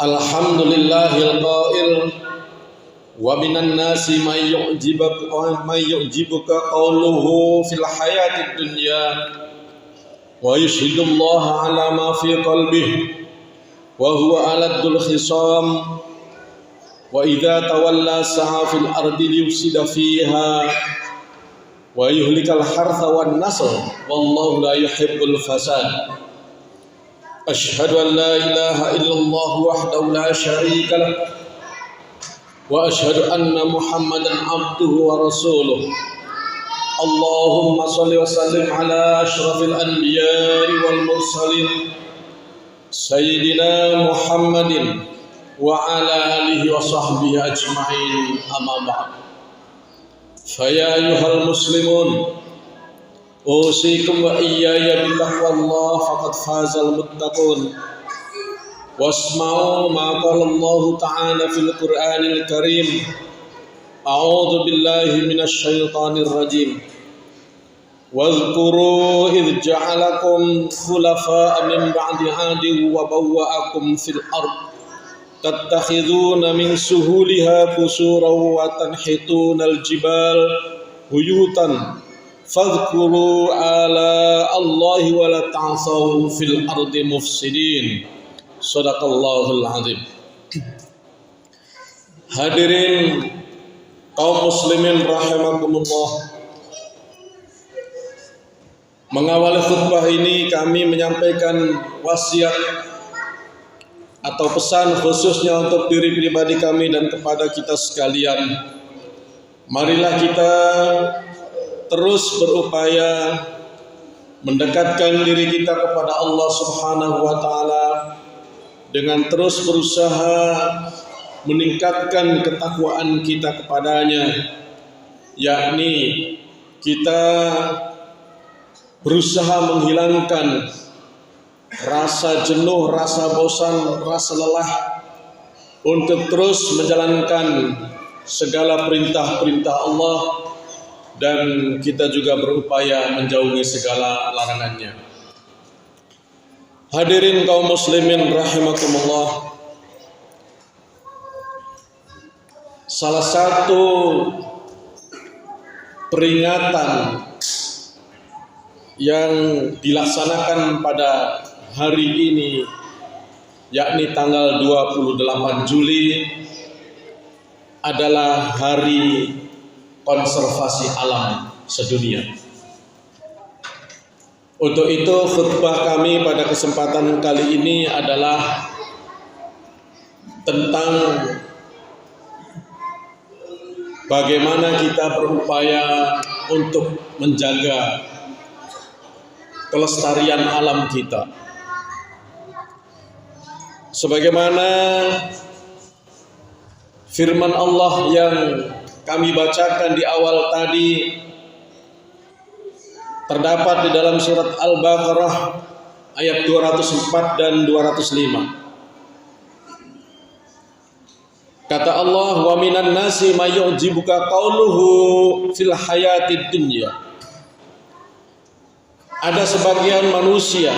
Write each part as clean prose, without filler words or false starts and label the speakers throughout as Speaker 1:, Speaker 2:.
Speaker 1: Alhamdulillahil qail wa minan nasi may yu'jibuka qawluhu fil hayatid dunya wa yushhidullaha ala ma fi qalbihi wa huwa aladul khisam wa idza tawalla sa'a fil ardi liyufsida fiha wa yuhlikal hartha wan nasl wallahu la yuhibbul fasad. Asyhadu an la ilaha illallah wahdahu la syarika lah wa asyhadu anna Muhammadan abduhu wa rasuluh. Allahumma shalli wa sallim ala asyrafil anbiya'i wal mursalin sayyidina Muhammadin wa ala alihi wa sahbihi ajma'in, amma ba'd. Fa ya ayyuhal muslimun, usikum wa iyaya bitaqwallah faqad fazal muttaqun. Wasma'u ma qala Allah ta'ala fil Qur'anil Karim. A'udzu billahi minasy syaithanir rajim. Wadhkuru idh ja'alakum khulafa'a min ba'di 'adin wa bawwa'akum fil ard tattakhiduna min suhuliha qusuran wa tanhituna al-jibal buyutan fadhkuru ala Allahi wa la ta'thaw fil ardi mufsidin. Shadaqallahul azim. Hadirin kaum muslimin rahimakumullah, mengawali khutbah ini kami menyampaikan wasiat atau pesan khususnya untuk diri pribadi kami dan kepada kita sekalian. Marilah kita terus berupaya mendekatkan diri kita kepada Allah Subhanahu wa taala dengan terus berusaha meningkatkan ketakwaan kita kepadanya, yakni kita berusaha menghilangkan rasa jenuh, rasa bosan, rasa lelah untuk terus menjalankan segala perintah-perintah Allah, dan kita juga berupaya menjauhi segala larangannya. Hadirin kaum muslimin rahimakumullah, salah satu peringatan yang dilaksanakan pada hari ini, yakni tanggal 28 Juli, adalah Hari Konservasi Alam Sedunia. Untuk itu khutbah kami pada kesempatan kali ini adalah tentang bagaimana kita berupaya untuk menjaga kelestarian alam kita. Sebagaimana firman Allah yang kami bacakan di awal tadi, terdapat di dalam surat Al-Baqarah ayat 204 dan 205. Kata Allah, wa minan nasi may yu'jibuka qawluhu fil hayatid dunya. Ada sebagian manusia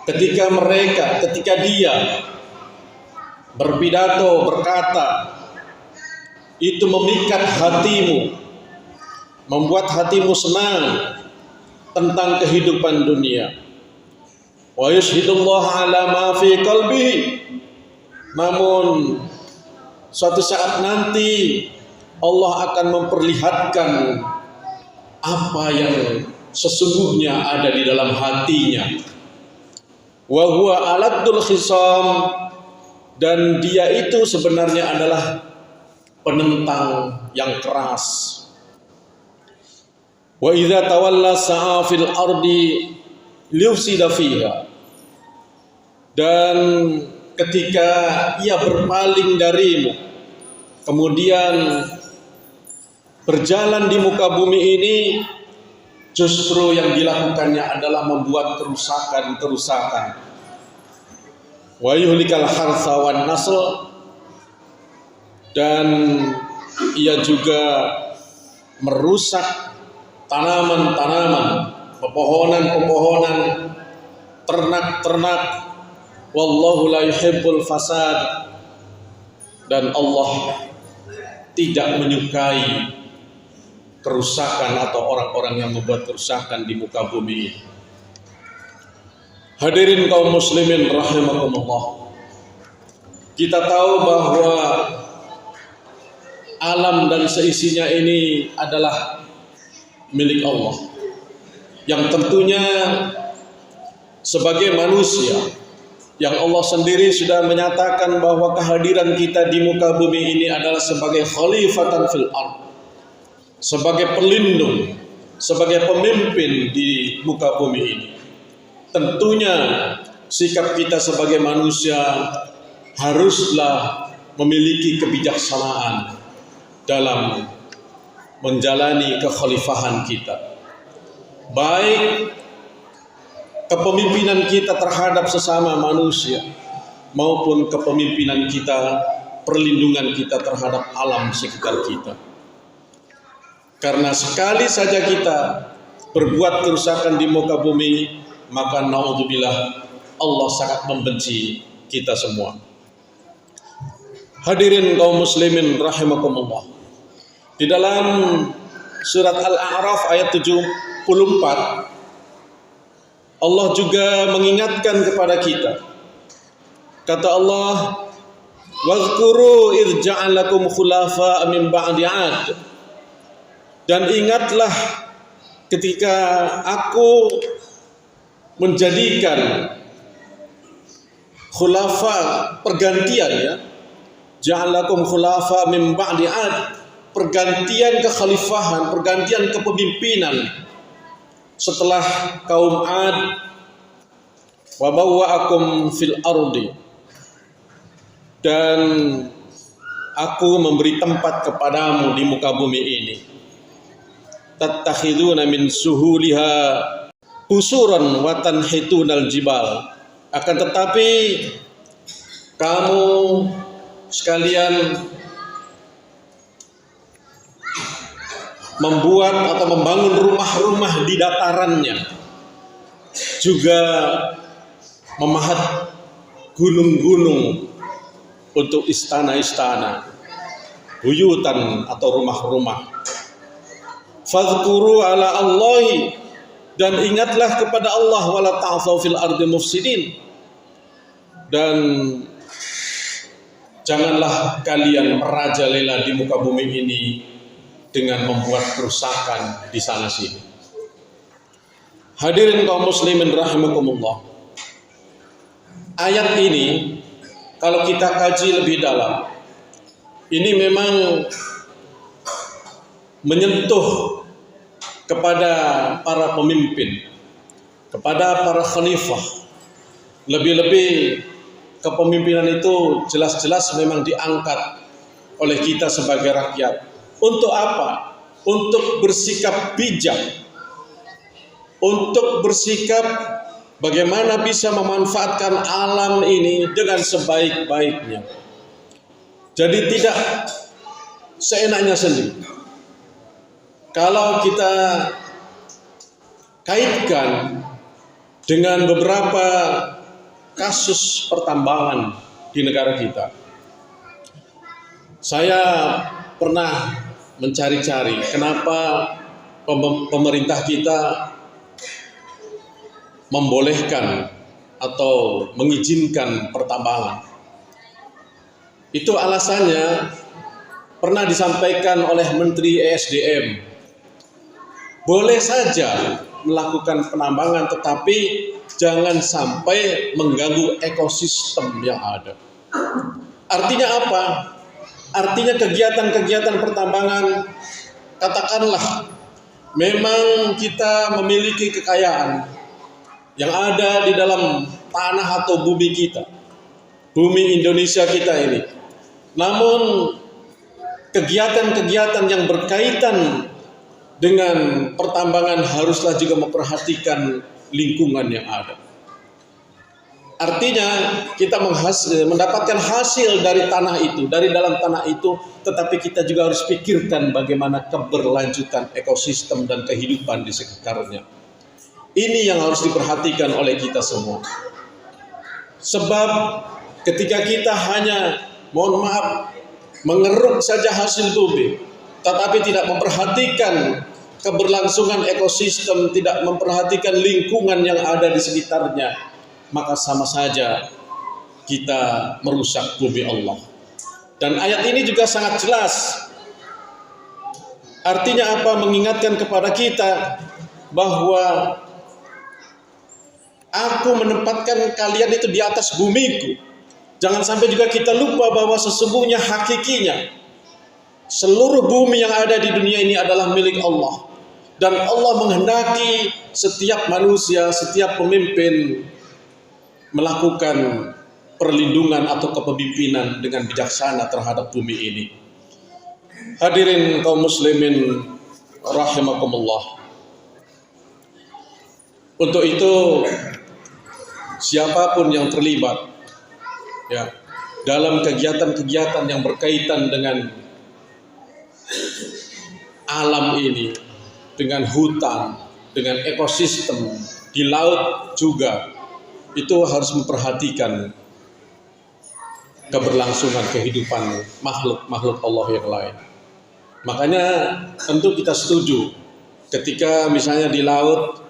Speaker 1: ketika dia berpidato, berkata, itu memikat hatimu, membuat hatimu senang tentang kehidupan dunia. Wa yushhidullaha ala ma fi qalbihi. Namun suatu saat nanti Allah akan memperlihatkan apa yang sesungguhnya ada di dalam hatinya. Wa huwa aladul khisam, dan dia itu sebenarnya adalah penentang yang keras. Wa idza tawalla sa'a fil ardi liyufsida fiha, dan ketika ia berpaling darimu, kemudian berjalan di muka bumi ini, justru yang dilakukannya adalah membuat kerusakan. Wa yuhlikal hartha wan nasl, dan ia juga merusak tanaman-tanaman, pepohonan-pepohonan, ternak-ternak, wallahu la yuhibbul fasad, dan Allah tidak menyukai kerusakan atau orang-orang yang membuat kerusakan di muka bumi ini. Hadirin kaum muslimin rahimakumullah, kita tahu bahwa alam dan seisinya ini adalah milik Allah, yang tentunya sebagai manusia yang Allah sendiri sudah menyatakan bahwa kehadiran kita di muka bumi ini adalah sebagai khalifatan fil ardh, sebagai pelindung, sebagai pemimpin di muka bumi ini. Tentunya sikap kita sebagai manusia haruslah memiliki kebijaksanaan dalam menjalani kekhalifahan kita, baik kepemimpinan kita terhadap sesama manusia maupun kepemimpinan kita, perlindungan kita terhadap alam sekitar kita. Karena sekali saja kita berbuat kerusakan di muka bumi, maka naudzubillah, Allah sangat membenci kita semua. Hadirin kaum muslimin rahimakumullah, di dalam surat Al-A'raf ayat 74, Allah juga mengingatkan kepada kita. Kata Allah, "Wadhkuru idh ja'alakum khulafa'a min ba'di 'ad." Dan ingatlah ketika aku menjadikan khulafa, pergantian ya, ja'alakum khulafa min ba'di 'ad, pergantian kekhalifahan, pergantian kepemimpinan setelah kaum 'Ad, wa bawwa'akum fil ardi, dan aku memberi tempat kepadamu di muka bumi ini, tattakhiduna min suhuliha qusuran wa tanhitunal jibal, akan tetapi kamu sekalian membuat atau membangun rumah-rumah di datarannya, juga memahat gunung-gunung untuk istana-istana, buyutan atau rumah-rumah. Fadhkuru ala Allahi, dan ingatlah kepada Allah, wala ta'thaw fil ardi mufsidin, dan janganlah kalian merajalela di muka bumi ini dengan membuat kerusakan di sana sini. Hadirin kaum muslimin rahimakumullah, ayat ini kalau kita kaji lebih dalam, ini memang menyentuh kepada para pemimpin, kepada para khalifah. Lebih-lebih kepemimpinan itu jelas-jelas memang diangkat oleh kita sebagai rakyat. Untuk apa? Untuk bersikap bijak, untuk bersikap bagaimana bisa memanfaatkan alam ini dengan sebaik-baiknya. Jadi tidak seenaknya sendiri. Kalau kita kaitkan dengan beberapa kasus pertambangan di negara kita, saya pernah mencari-cari kenapa pemerintah kita membolehkan atau mengizinkan pertambangan. Itu alasannya pernah disampaikan oleh Menteri ESDM. Boleh saja melakukan penambangan, tetapi jangan sampai mengganggu ekosistem yang ada. Artinya apa? Artinya kegiatan-kegiatan pertambangan, katakanlah memang kita memiliki kekayaan yang ada di dalam tanah atau bumi kita, bumi Indonesia kita ini. Namun kegiatan-kegiatan yang berkaitan dengan pertambangan haruslah juga memperhatikan lingkungan yang ada. Artinya kita mendapatkan hasil dari tanah itu, dari dalam tanah itu, tetapi kita juga harus pikirkan bagaimana keberlanjutan ekosistem dan kehidupan di sekitarnya. Ini yang harus diperhatikan oleh kita semua. Sebab ketika kita hanya, mohon maaf, mengeruk saja hasil bumi, tetapi tidak memperhatikan keberlangsungan ekosistem, tidak memperhatikan lingkungan yang ada di sekitarnya, maka sama saja kita merusak bumi Allah. Dan ayat ini juga sangat jelas. Artinya apa? Mengingatkan kepada kita bahwa aku menempatkan kalian itu di atas bumiku. Jangan sampai juga kita lupa bahwa sesungguhnya hakikinya seluruh bumi yang ada di dunia ini adalah milik Allah. Dan Allah menghendaki setiap manusia, setiap pemimpin melakukan perlindungan atau kepemimpinan dengan bijaksana terhadap bumi ini. Hadirin kaum muslimin rahimakumullah. Untuk itu siapapun yang terlibat ya dalam kegiatan-kegiatan yang berkaitan dengan alam ini, dengan hutan, dengan ekosistem di laut juga, itu harus memperhatikan keberlangsungan kehidupan makhluk-makhluk Allah yang lain. Makanya tentu kita setuju ketika misalnya di laut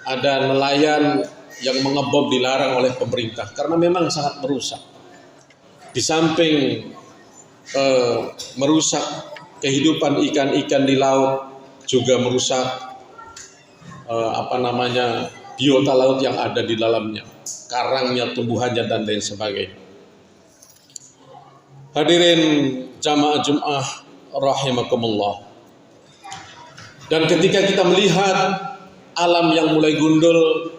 Speaker 1: ada nelayan yang mengebom dilarang oleh pemerintah karena memang sangat merusak. Di samping merusak kehidupan ikan-ikan di laut, juga merusak biota laut yang ada di dalamnya, karangnya, tumbuhannya, dan lain sebagainya. Hadirin jamaah Jum'ah rahimakumullah. Dan ketika kita melihat alam yang mulai gundul,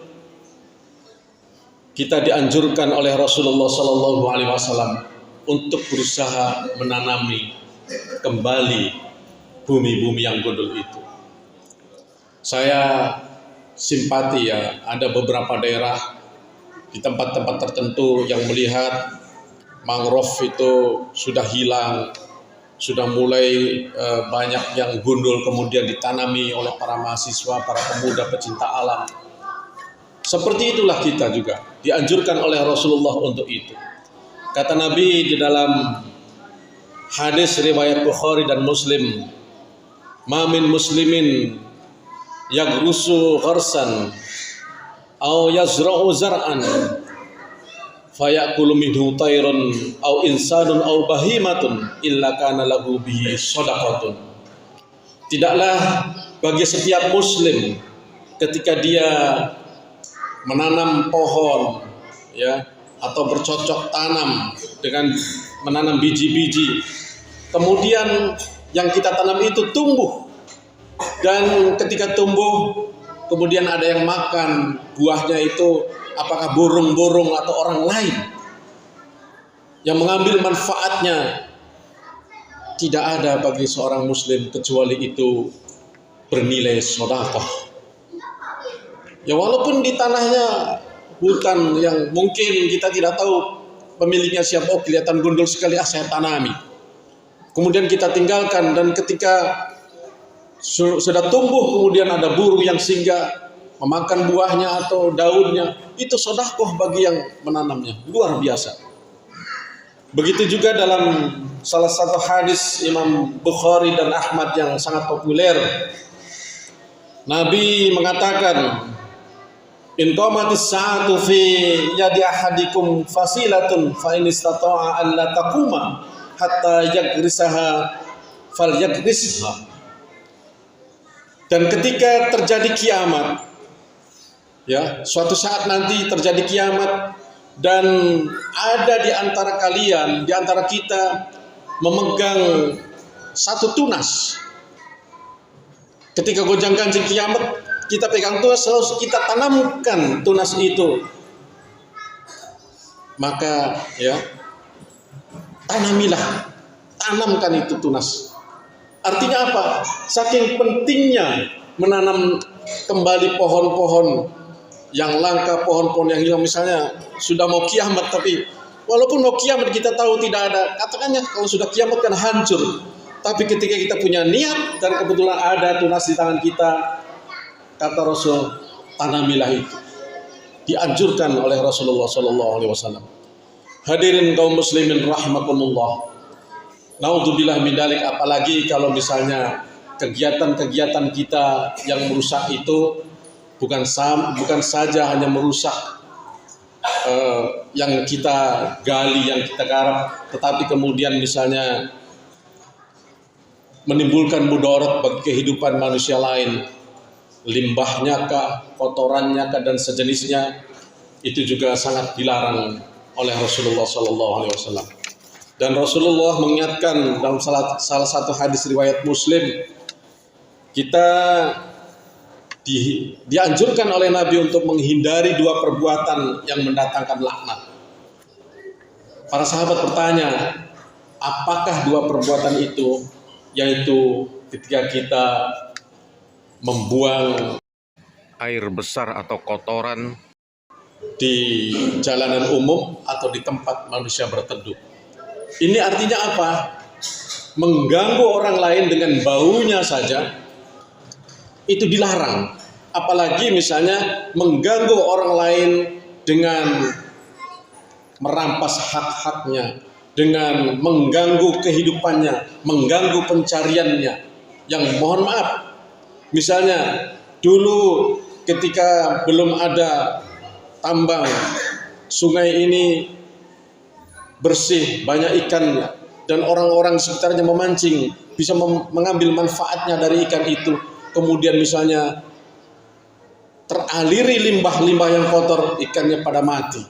Speaker 1: kita dianjurkan oleh Rasulullah SAW untuk berusaha menanami kembali bumi-bumi yang gundul itu. Saya simpati ya, ada beberapa daerah di tempat-tempat tertentu yang melihat mangrove itu sudah hilang, sudah mulai banyak yang gundul kemudian ditanami oleh para mahasiswa, para pemuda pecinta alam. Seperti itulah kita juga dianjurkan oleh Rasulullah untuk itu. Kata Nabi di dalam hadis riwayat Bukhari dan Muslim, "Ma min muslimin yagrusu gharsan aw yazra'u zar'an fayakulu minhu tayrun aw insanun aw bahimatun illa kana lahu bihi shadaqatun." Tidaklah bagi setiap muslim ketika dia menanam pohon ya atau bercocok tanam dengan menanam biji-biji, kemudian yang kita tanam itu tumbuh, dan ketika tumbuh kemudian ada yang makan buahnya itu, apakah burung-burung atau orang lain yang mengambil manfaatnya, tidak ada bagi seorang muslim kecuali itu bernilai sedekah. Ya walaupun di tanahnya hutan yang mungkin kita tidak tahu pemiliknya siapa, oh kelihatan gundul sekali, saya tanami. Kemudian kita tinggalkan, dan ketika sudah tumbuh kemudian ada burung yang singgah memakan buahnya atau daunnya, itu sedekah bagi yang menanamnya, luar biasa. Begitu juga dalam salah satu hadis Imam Bukhari dan Ahmad yang sangat populer, Nabi mengatakan, "In qamatis sa'atu fi yadi ahadikum fasilatun fa in istata'a an la taquma hatta yagrisaha falyagrisha." Dan ketika terjadi kiamat, ya, suatu saat nanti terjadi kiamat, dan ada di antara kalian, di antara kita memegang satu tunas. Ketika gonjang-ganjing kiamat, kita pegang tunas, selalu kita tanamkan tunas itu. Maka ya, tanamkan itu tunas. Artinya apa? Saking pentingnya menanam kembali pohon-pohon yang langka, pohon-pohon yang hilang. Misalnya sudah mau kiamat, tapi walaupun mau kiamat kita tahu tidak ada, katakannya kalau sudah kiamat kan hancur. Tapi ketika kita punya niat dan kebetulan ada tunas di tangan kita, kata Rasul, tanamilah itu. dianjurkan oleh Rasulullah SAW. Hadirin kaum muslimin rahimakumullah. Naudzubillah min dzalik, apalagi kalau misalnya kegiatan-kegiatan kita yang merusak itu bukan saja hanya merusak yang kita gali, yang kita garap, tetapi kemudian misalnya menimbulkan mudarat bagi kehidupan manusia lain, limbahnya kah, kotorannya kah, dan sejenisnya, itu juga sangat dilarang oleh Rasulullah SAW. Dan Rasulullah mengingatkan dalam salah satu hadis riwayat Muslim, kita dianjurkan oleh Nabi untuk menghindari dua perbuatan yang mendatangkan laknat. Para sahabat bertanya, apakah dua perbuatan itu? Yaitu ketika kita membuang air besar atau kotoran di jalanan umum atau di tempat manusia berteduh. Ini artinya apa? Mengganggu orang lain dengan baunya saja itu dilarang. Apalagi misalnya mengganggu orang lain dengan merampas hak-haknya, dengan mengganggu kehidupannya, mengganggu pencariannya. Yang mohon maaf, misalnya dulu ketika belum ada tambang, sungai ini bersih, banyak ikannya, dan orang-orang sekitarnya memancing, bisa mengambil manfaatnya dari ikan itu. Kemudian misalnya teraliri limbah-limbah yang kotor, ikannya pada mati.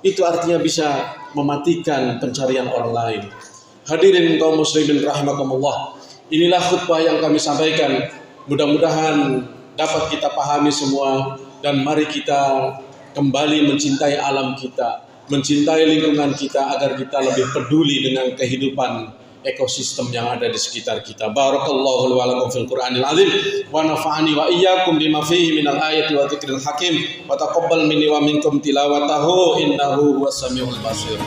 Speaker 1: Itu artinya bisa mematikan pencarian orang lain. Hadirin kaum muslimin rahimakumullah, inilah khutbah yang kami sampaikan. Mudah-mudahan dapat kita pahami semua, dan mari kita kembali mencintai alam kita, mencintai lingkungan kita, agar kita lebih peduli dengan kehidupan ekosistem yang ada di sekitar kita. Barakallahu wa lakum fil Qur'anil azim wa nafa'ani wa iyyakum bima fihi minal ayati wa dzikril hakim wa taqabbal minni wa minkum tilawatahu innahu huwas samiul basir.